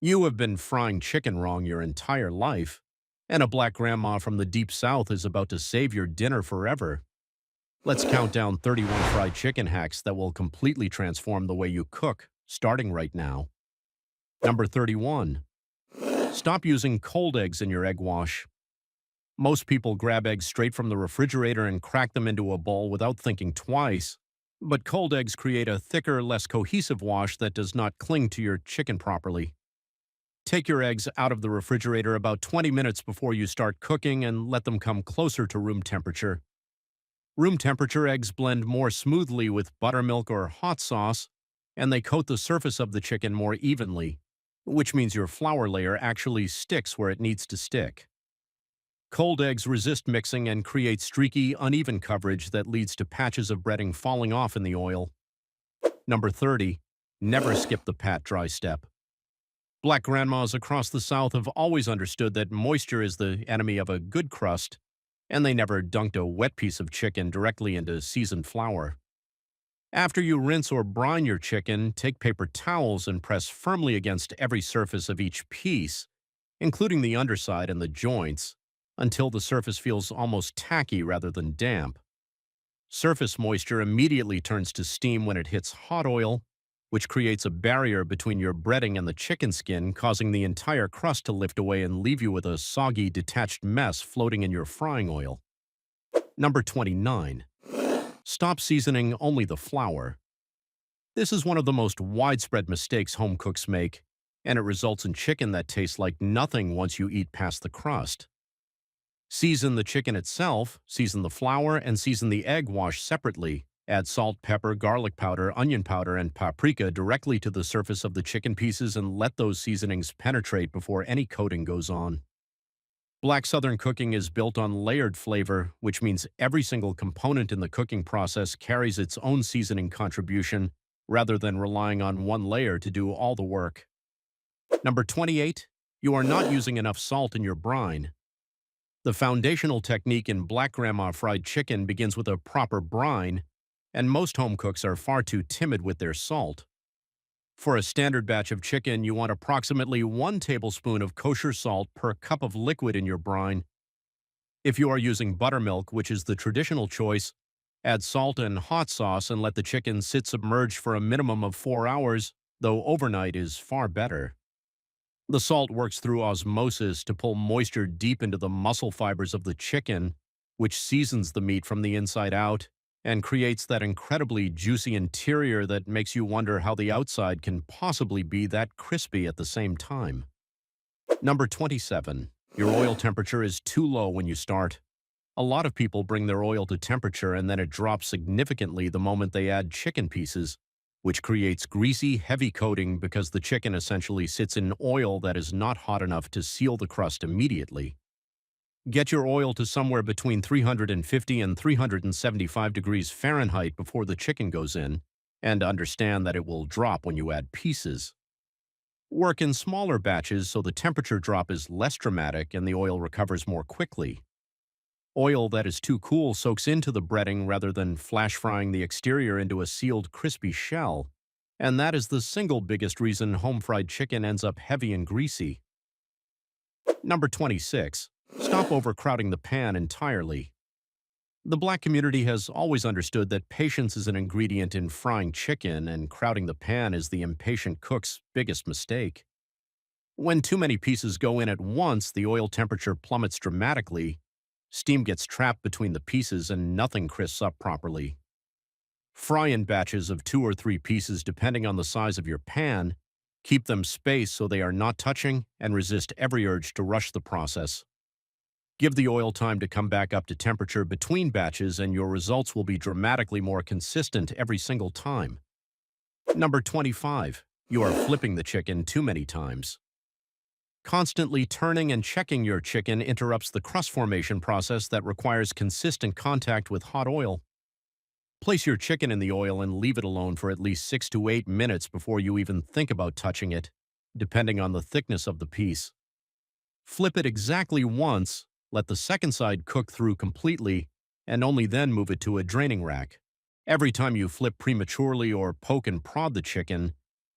You have been frying chicken wrong your entire life, and a black grandma from the deep south is about to save your dinner forever. Let's count down 31 fried chicken hacks that will completely transform the way you cook, starting right now. Number 31. Stop using cold eggs in your egg wash. Most people grab eggs straight from the refrigerator and crack them into a bowl without thinking twice. But cold eggs create a thicker, less cohesive wash that does not cling to your chicken properly. Take your eggs out of the refrigerator about 20 minutes before you start cooking and let them come closer to room temperature. Room temperature eggs blend more smoothly with buttermilk or hot sauce, and they coat the surface of the chicken more evenly, which means your flour layer actually sticks where it needs to stick. Cold eggs resist mixing and create streaky, uneven coverage that leads to patches of breading falling off in the oil. Number 30. Never skip the pat dry step. Black grandmas across the South have always understood that moisture is the enemy of a good crust, and they never dunked a wet piece of chicken directly into seasoned flour. After you rinse or brine your chicken, take paper towels and press firmly against every surface of each piece, including the underside and the joints, until the surface feels almost tacky rather than damp. Surface moisture immediately turns to steam when it hits hot oil, which creates a barrier between your breading and the chicken skin, causing the entire crust to lift away and leave you with a soggy, detached mess floating in your frying oil. Number 29. Stop seasoning only the flour. This is one of the most widespread mistakes home cooks make, and it results in chicken that tastes like nothing once you eat past the crust. Season the chicken itself, season the flour, and season the egg wash separately. Add salt, pepper, garlic powder, onion powder, and paprika directly to the surface of the chicken pieces and let those seasonings penetrate before any coating goes on. Black Southern cooking is built on layered flavor, which means every single component in the cooking process carries its own seasoning contribution rather than relying on one layer to do all the work. Number 28. You are not using enough salt in your brine. The foundational technique in black grandma fried chicken begins with a proper brine, and most home cooks are far too timid with their salt. For a standard batch of chicken, you want approximately 1 tablespoon of kosher salt per cup of liquid in your brine. If you are using buttermilk, which is the traditional choice, add salt and hot sauce and let the chicken sit submerged for a minimum of 4 hours, though overnight is far better. The salt works through osmosis to pull moisture deep into the muscle fibers of the chicken, which seasons the meat from the inside out and creates that incredibly juicy interior that makes you wonder how the outside can possibly be that crispy at the same time. Number 27. Your oil temperature is too low when you start. A lot of people bring their oil to temperature and then it drops significantly the moment they add chicken pieces, which creates greasy, heavy coating because the chicken essentially sits in oil that is not hot enough to seal the crust immediately. Get your oil to somewhere between 350 and 375 degrees Fahrenheit before the chicken goes in, and understand that it will drop when you add pieces. Work in smaller batches so the temperature drop is less dramatic and the oil recovers more quickly. Oil that is too cool soaks into the breading rather than flash frying the exterior into a sealed, crispy shell, and that is the single biggest reason home-fried chicken ends up heavy and greasy. Number 26. Stop overcrowding the pan entirely. The black community has always understood that patience is an ingredient in frying chicken, and crowding the pan is the impatient cook's biggest mistake. When too many pieces go in at once, the oil temperature plummets dramatically, steam gets trapped between the pieces, and nothing crisps up properly. Fry in batches of 2 or 3 pieces depending on the size of your pan. Keep them spaced so they are not touching, and resist every urge to rush the process. Give the oil time to come back up to temperature between batches and your results will be dramatically more consistent every single time. Number 25. You are flipping the chicken too many times. Constantly turning and checking your chicken interrupts the crust formation process that requires consistent contact with hot oil. Place your chicken in the oil and leave it alone for at least 6 to 8 minutes before you even think about touching it, depending on the thickness of the piece. Flip it exactly once, let the second side cook through completely, and only then move it to a draining rack. Every time you flip prematurely or poke and prod the chicken,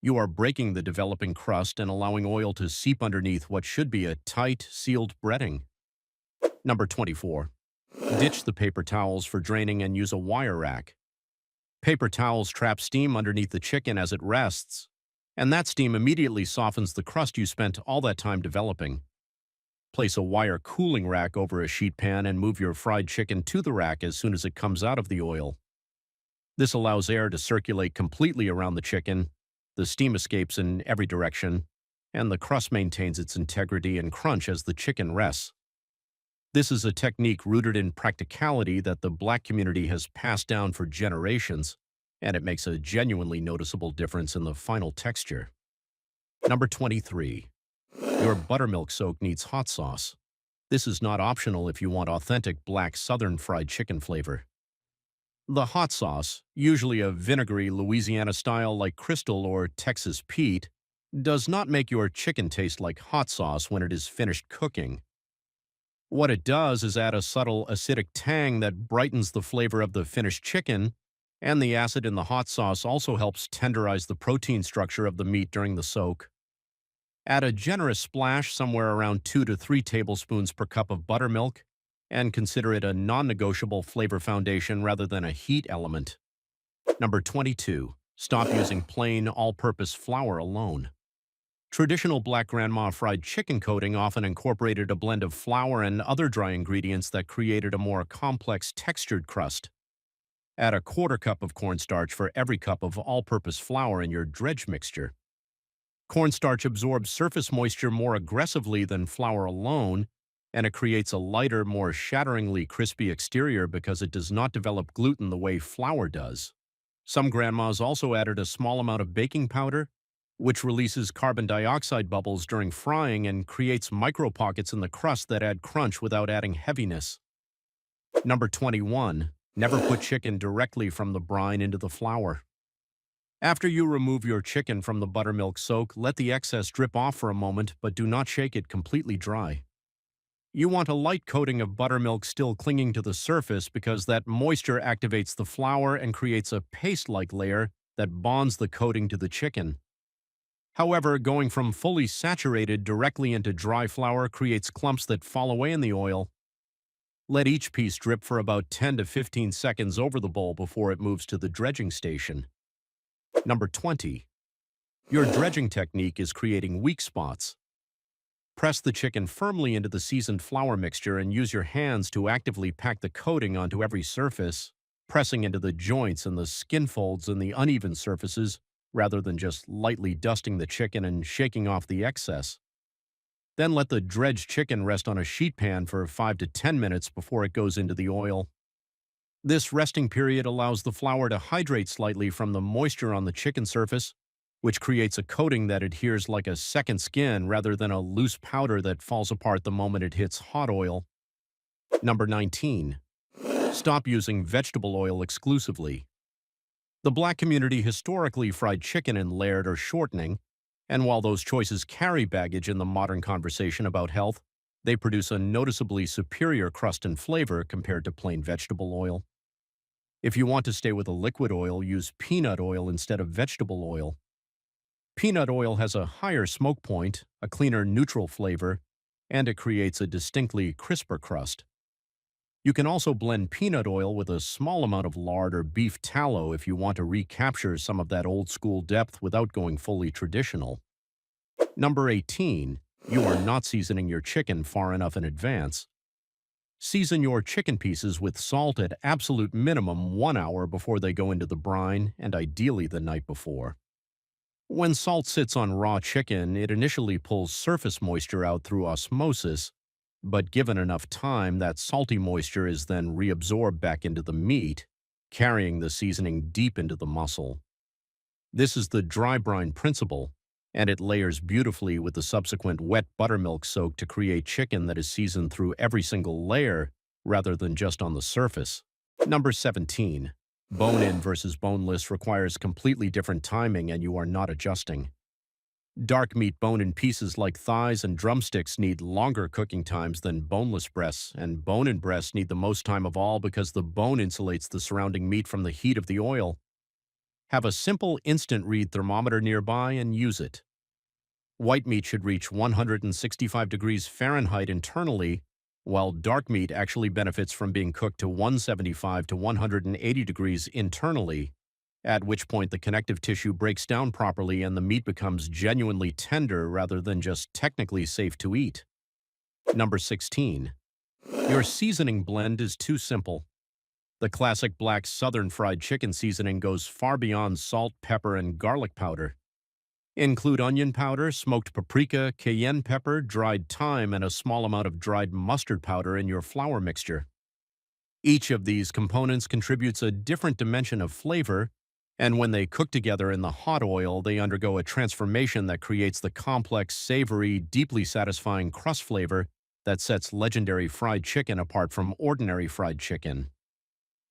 You are breaking the developing crust and allowing oil to seep underneath what should be a tight, sealed breading. Number 24. Ditch the paper towels for draining and use a wire rack. Paper towels trap steam underneath the chicken as it rests, and that steam immediately softens the crust you spent all that time developing. Place a wire cooling rack over a sheet pan and move your fried chicken to the rack as soon as it comes out of the oil. This allows air to circulate completely around the chicken, the steam escapes in every direction, and the crust maintains its integrity and crunch as the chicken rests. This is a technique rooted in practicality that the Black community has passed down for generations, and it makes a genuinely noticeable difference in the final texture. Number 23. Your buttermilk soak needs hot sauce. This is not optional if you want authentic Black Southern fried chicken flavor. The hot sauce, usually a vinegary Louisiana style like Crystal or Texas Pete, does not make your chicken taste like hot sauce when it is finished cooking. What it does is add a subtle acidic tang that brightens the flavor of the finished chicken, and the acid in the hot sauce also helps tenderize the protein structure of the meat during the soak. Add a generous splash somewhere around 2 to 3 tablespoons per cup of buttermilk, and consider it a non-negotiable flavor foundation rather than a heat element. Number 22. Stop using plain, all-purpose flour alone. Traditional Black grandma fried chicken coating often incorporated a blend of flour and other dry ingredients that created a more complex textured crust. Add a quarter cup of cornstarch for every cup of all-purpose flour in your dredge mixture. Cornstarch absorbs surface moisture more aggressively than flour alone, and it creates a lighter, more shatteringly crispy exterior because it does not develop gluten the way flour does. Some grandmas also added a small amount of baking powder, which releases carbon dioxide bubbles during frying and creates micro-pockets in the crust that add crunch without adding heaviness. Number 21. Never put chicken directly from the brine into the flour. After you remove your chicken from the buttermilk soak, let the excess drip off for a moment, but do not shake it completely dry. You want a light coating of buttermilk still clinging to the surface because that moisture activates the flour and creates a paste-like layer that bonds the coating to the chicken. However, going from fully saturated directly into dry flour creates clumps that fall away in the oil. Let each piece drip for about 10 to 15 seconds over the bowl before it moves to the dredging station. Number 20. Your dredging technique is creating weak spots. Press the chicken firmly into the seasoned flour mixture and use your hands to actively pack the coating onto every surface, pressing into the joints and the skin folds and the uneven surfaces rather than just lightly dusting the chicken and shaking off the excess. Then let the dredged chicken rest on a sheet pan for 5 to 10 minutes before it goes into the oil. This resting period allows the flour to hydrate slightly from the moisture on the chicken surface, which creates a coating that adheres like a second skin rather than a loose powder that falls apart the moment it hits hot oil. Number 19. Stop using vegetable oil exclusively. The Black community historically fried chicken in layered or shortening, and while those choices carry baggage in the modern conversation about health, they produce a noticeably superior crust and flavor compared to plain vegetable oil. If you want to stay with a liquid oil, use peanut oil instead of vegetable oil. Peanut oil has a higher smoke point, a cleaner neutral flavor, and it creates a distinctly crisper crust. You can also blend peanut oil with a small amount of lard or beef tallow if you want to recapture some of that old-school depth without going fully traditional. Number 18. You are not seasoning your chicken far enough in advance. Season your chicken pieces with salt at absolute minimum 1 hour before they go into the brine, and ideally the night before. When salt sits on raw chicken, it initially pulls surface moisture out through osmosis, but given enough time, that salty moisture is then reabsorbed back into the meat, carrying the seasoning deep into the muscle. This is the dry brine principle, and it layers beautifully with the subsequent wet buttermilk soak to create chicken that is seasoned through every single layer rather than just on the surface. Number 17. Bone-in versus boneless requires completely different timing, and you are not adjusting. Dark meat bone-in pieces like thighs and drumsticks need longer cooking times than boneless breasts, and bone-in breasts need the most time of all because the bone insulates the surrounding meat from the heat of the oil. Have a simple instant read thermometer nearby and use it. White meat should reach 165 degrees Fahrenheit internally, while dark meat actually benefits from being cooked to 175 to 180 degrees internally, at which point the connective tissue breaks down properly and the meat becomes genuinely tender rather than just technically safe to eat. Number 16. Your seasoning blend is too simple. The classic black southern fried chicken seasoning goes far beyond salt, pepper, and garlic powder. Include onion powder, smoked paprika, cayenne pepper, dried thyme, and a small amount of dried mustard powder in your flour mixture. Each of these components contributes a different dimension of flavor, and when they cook together in the hot oil, they undergo a transformation that creates the complex, savory, deeply satisfying crust flavor that sets legendary fried chicken apart from ordinary fried chicken.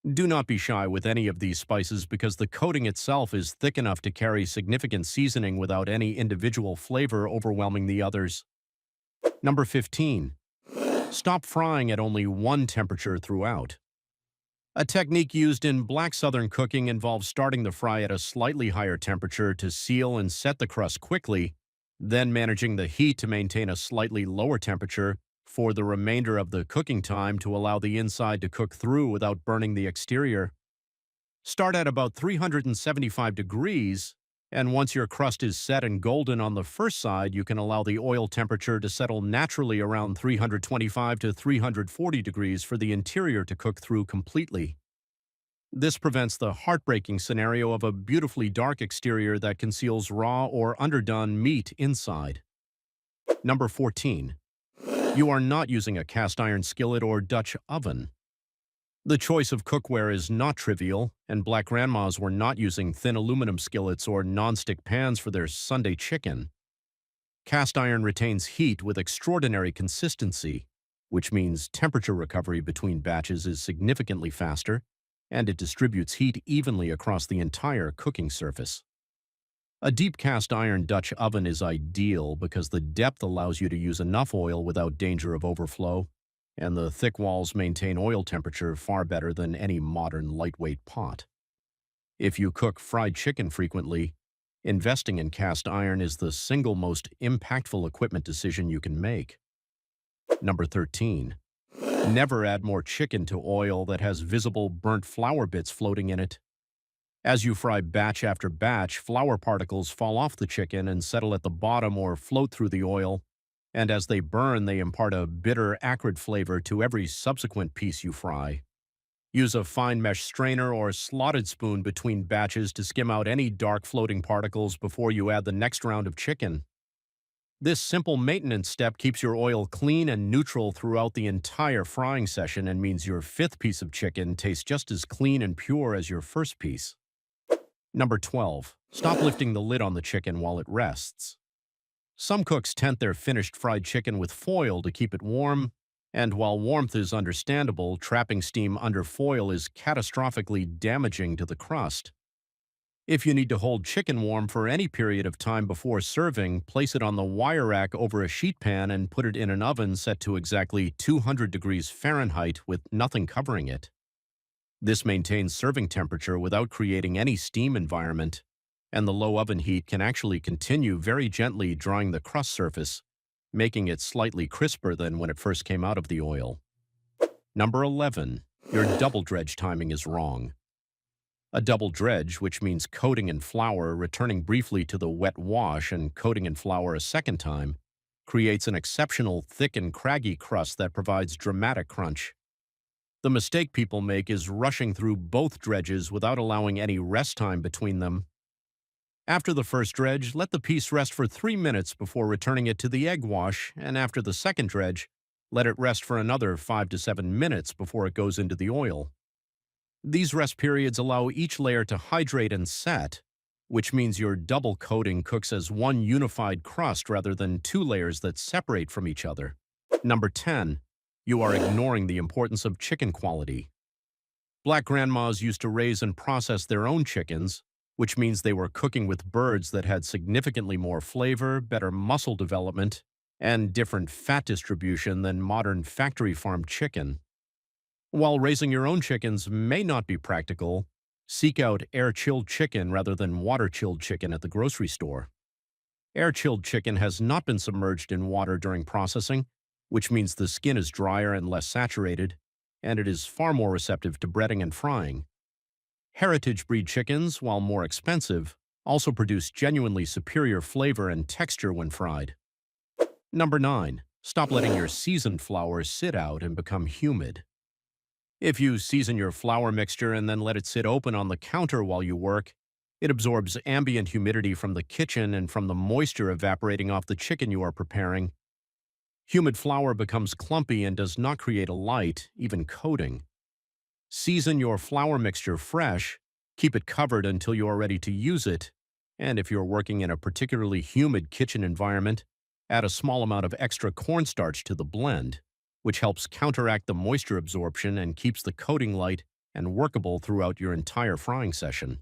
Do not be shy with any of these spices because the coating itself is thick enough to carry significant seasoning without any individual flavor overwhelming the others. Number 15. Stop frying at only one temperature throughout. A technique used in black southern cooking involves starting the fry at a slightly higher temperature to seal and set the crust quickly, then managing the heat to maintain a slightly lower temperature for the remainder of the cooking time to allow the inside to cook through without burning the exterior. Start at about 375 degrees, and once your crust is set and golden on the first side, you can allow the oil temperature to settle naturally around 325 to 340 degrees for the interior to cook through completely. This prevents the heartbreaking scenario of a beautifully dark exterior that conceals raw or underdone meat inside. Number 14. You are not using a cast iron skillet or Dutch oven. The choice of cookware is not trivial, and black grandmas were not using thin aluminum skillets or non-stick pans for their Sunday chicken. Cast iron retains heat with extraordinary consistency, which means temperature recovery between batches is significantly faster, and it distributes heat evenly across the entire cooking surface. A deep cast iron Dutch oven is ideal because the depth allows you to use enough oil without danger of overflow, and the thick walls maintain oil temperature far better than any modern lightweight pot. If you cook fried chicken frequently, investing in cast iron is the single most impactful equipment decision you can make. Number 13. Never add more chicken to oil that has visible burnt flour bits floating in it. As you fry batch after batch, flour particles fall off the chicken and settle at the bottom or float through the oil, and as they burn, they impart a bitter, acrid flavor to every subsequent piece you fry. Use a fine mesh strainer or slotted spoon between batches to skim out any dark floating particles before you add the next round of chicken. This simple maintenance step keeps your oil clean and neutral throughout the entire frying session and means your fifth piece of chicken tastes just as clean and pure as your first piece. Number 12. Stop lifting the lid on the chicken while it rests. Some cooks tent their finished fried chicken with foil to keep it warm, and while warmth is understandable, trapping steam under foil is catastrophically damaging to the crust. If you need to hold chicken warm for any period of time before serving, place it on the wire rack over a sheet pan and put it in an oven set to exactly 200 degrees Fahrenheit with nothing covering it. This maintains serving temperature without creating any steam environment, and the low oven heat can actually continue very gently drying the crust surface, making it slightly crisper than when it first came out of the oil. Number 11. Your double dredge timing is wrong. A double dredge, which means coating in flour, returning briefly to the wet wash and coating in flour a second time, creates an exceptional thick and craggy crust that provides dramatic crunch. The mistake people make is rushing through both dredges without allowing any rest time between them. After the first dredge, let the piece rest for 3 minutes before returning it to the egg wash, and after the second dredge, let it rest for another 5 to 7 minutes before it goes into the oil. These rest periods allow each layer to hydrate and set, which means your double coating cooks as one unified crust rather than two layers that separate from each other. Number 10. You are ignoring the importance of chicken quality. Black grandmas used to raise and process their own chickens, which means they were cooking with birds that had significantly more flavor, better muscle development, and different fat distribution than modern factory-farmed chicken. While raising your own chickens may not be practical, Seek out air-chilled chicken rather than water-chilled chicken at the grocery store. Air-chilled chicken has not been submerged in water during processing, which means the skin is drier and less saturated, and it is far more receptive to breading and frying. Heritage breed chickens, while more expensive, also produce genuinely superior flavor and texture when fried. Number 9. Stop letting your seasoned flour sit out and become humid. If you season your flour mixture and then let it sit open on the counter while you work, it absorbs ambient humidity from the kitchen and from the moisture evaporating off the chicken you are preparing. Humid flour becomes clumpy and does not create a light, even coating. Season your flour mixture fresh, keep it covered until you are ready to use it, and if you're working in a particularly humid kitchen environment, add a small amount of extra cornstarch to the blend, which helps counteract the moisture absorption and keeps the coating light and workable throughout your entire frying session.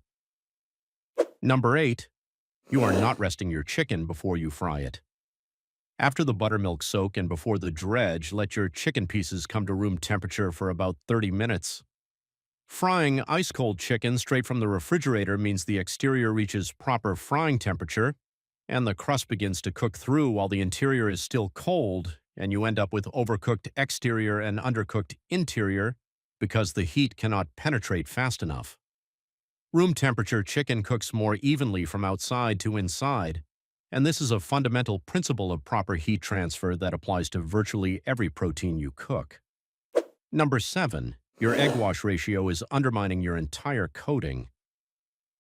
Number 8. You are not resting your chicken before you fry it. After the buttermilk soak and before the dredge, let your chicken pieces come to room temperature for about 30 minutes. Frying ice-cold chicken straight from the refrigerator means the exterior reaches proper frying temperature, and the crust begins to cook through while the interior is still cold, and you end up with overcooked exterior and undercooked interior because the heat cannot penetrate fast enough. Room temperature chicken cooks more evenly from outside to inside, and this is a fundamental principle of proper heat transfer that applies to virtually every protein you cook. Number 7. Your egg wash ratio is undermining your entire coating.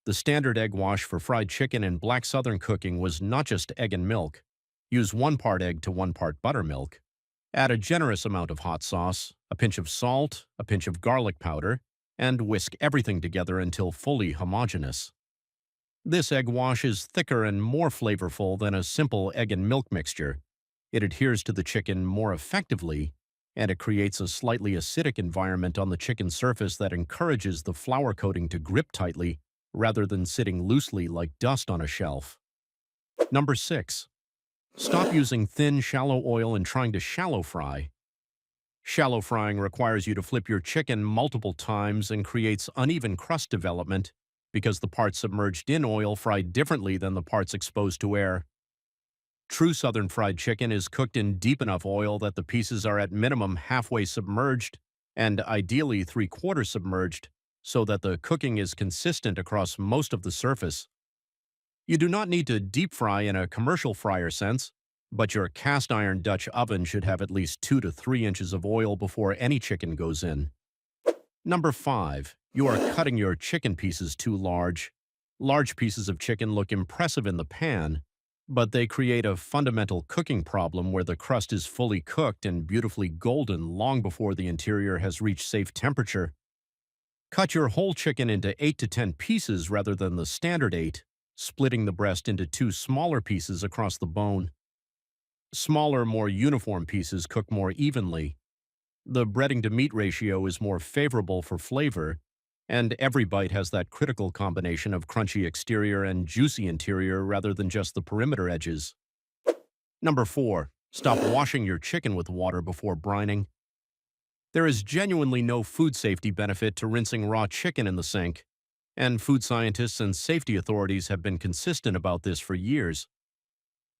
The standard egg wash for fried chicken in black southern cooking was not just egg and milk. Use 1 part egg to 1 part buttermilk. Add a generous amount of hot sauce, a pinch of salt, a pinch of garlic powder, and whisk everything together until fully homogeneous. This egg wash is thicker and more flavorful than a simple egg and milk mixture. It adheres to the chicken more effectively, and it creates a slightly acidic environment on the chicken surface that encourages the flour coating to grip tightly rather than sitting loosely like dust on a shelf. Number 6. Stop using thin, shallow oil and trying to shallow fry. Shallow frying requires you to flip your chicken multiple times and creates uneven crust development because the parts submerged in oil fry differently than the parts exposed to air. True southern fried chicken is cooked in deep enough oil that the pieces are at minimum halfway submerged and ideally 3/4 submerged so that the cooking is consistent across most of the surface. You do not need to deep fry in a commercial fryer sense, but your cast iron Dutch oven should have at least 2 to 3 inches of oil before any chicken goes in. Number 5. You are cutting your chicken pieces too large. Large pieces of chicken look impressive in the pan, but they create a fundamental cooking problem where the crust is fully cooked and beautifully golden long before the interior has reached safe temperature. Cut your whole chicken into 8 to 10 pieces rather than the standard 8, splitting the breast into 2 smaller pieces across the bone. Smaller, more uniform pieces cook more evenly. The breading to meat ratio is more favorable for flavor, and every bite has that critical combination of crunchy exterior and juicy interior rather than just the perimeter edges. Number 4. Stop washing your chicken with water before brining. There is genuinely no food safety benefit to rinsing raw chicken in the sink, and food scientists and safety authorities have been consistent about this for years.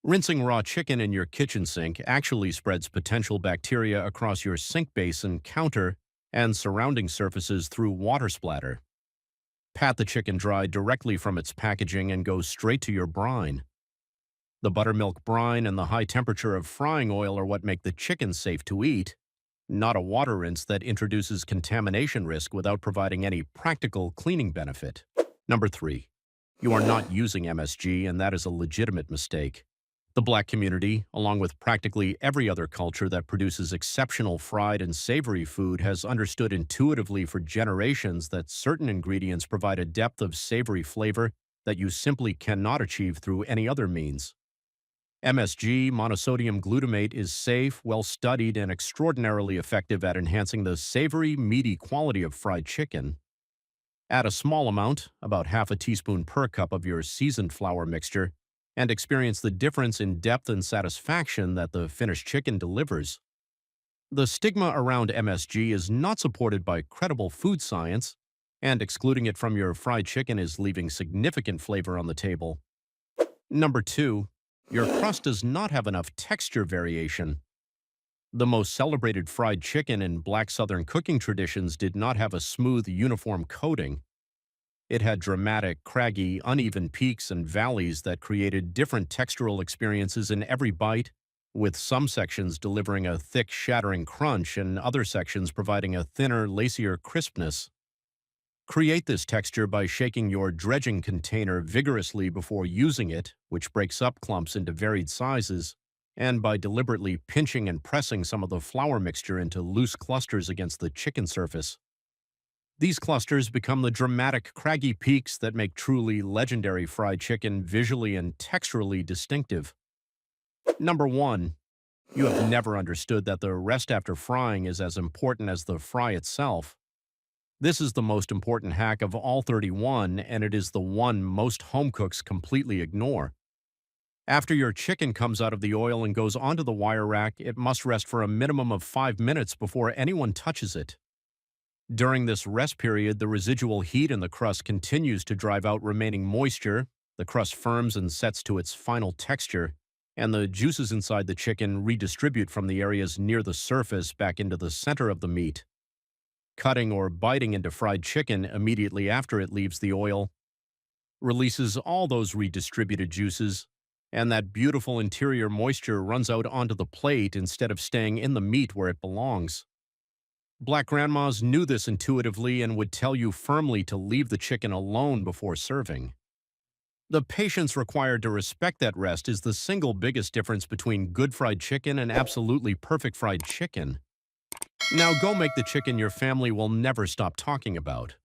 Rinsing raw chicken in your kitchen sink actually spreads potential bacteria across your sink basin, counter, and surrounding surfaces through water splatter. Pat the chicken dry directly from its packaging and go straight to your brine. The buttermilk brine and the high temperature of frying oil are what make the chicken safe to eat, not a water rinse that introduces contamination risk without providing any practical cleaning benefit. Number 3. You are not using MSG, and that is a legitimate mistake. The Black community, along with practically every other culture that produces exceptional fried and savory food, has understood intuitively for generations that certain ingredients provide a depth of savory flavor that you simply cannot achieve through any other means. MSG, monosodium glutamate, is safe, well-studied, and extraordinarily effective at enhancing the savory, meaty quality of fried chicken. Add a small amount, about half a teaspoon per cup of your seasoned flour mixture, and experience the difference in depth and satisfaction that the finished chicken delivers. The stigma around MSG is not supported by credible food science, and excluding it from your fried chicken is leaving significant flavor on the table. Number 2, your crust does not have enough texture variation. The most celebrated fried chicken in Black Southern cooking traditions did not have a smooth, uniform coating. It had dramatic, craggy, uneven peaks and valleys that created different textural experiences in every bite, with some sections delivering a thick, shattering crunch and other sections providing a thinner, lacier crispness. Create this texture by shaking your dredging container vigorously before using it, which breaks up clumps into varied sizes, and by deliberately pinching and pressing some of the flour mixture into loose clusters against the chicken surface. These clusters become the dramatic, craggy peaks that make truly legendary fried chicken visually and texturally distinctive. Number 1. You have never understood that the rest after frying is as important as the fry itself. This is the most important hack of all 31, and it is the one most home cooks completely ignore. After your chicken comes out of the oil and goes onto the wire rack, it must rest for a minimum of 5 minutes before anyone touches it. During this rest period, the residual heat in the crust continues to drive out remaining moisture, the crust firms and sets to its final texture, and the juices inside the chicken redistribute from the areas near the surface back into the center of the meat. Cutting or biting into fried chicken immediately after it leaves the oil releases all those redistributed juices, and that beautiful interior moisture runs out onto the plate instead of staying in the meat where it belongs. Black grandmas knew this intuitively and would tell you firmly to leave the chicken alone before serving. The patience required to respect that rest is the single biggest difference between good fried chicken and absolutely perfect fried chicken. Now go make the chicken your family will never stop talking about.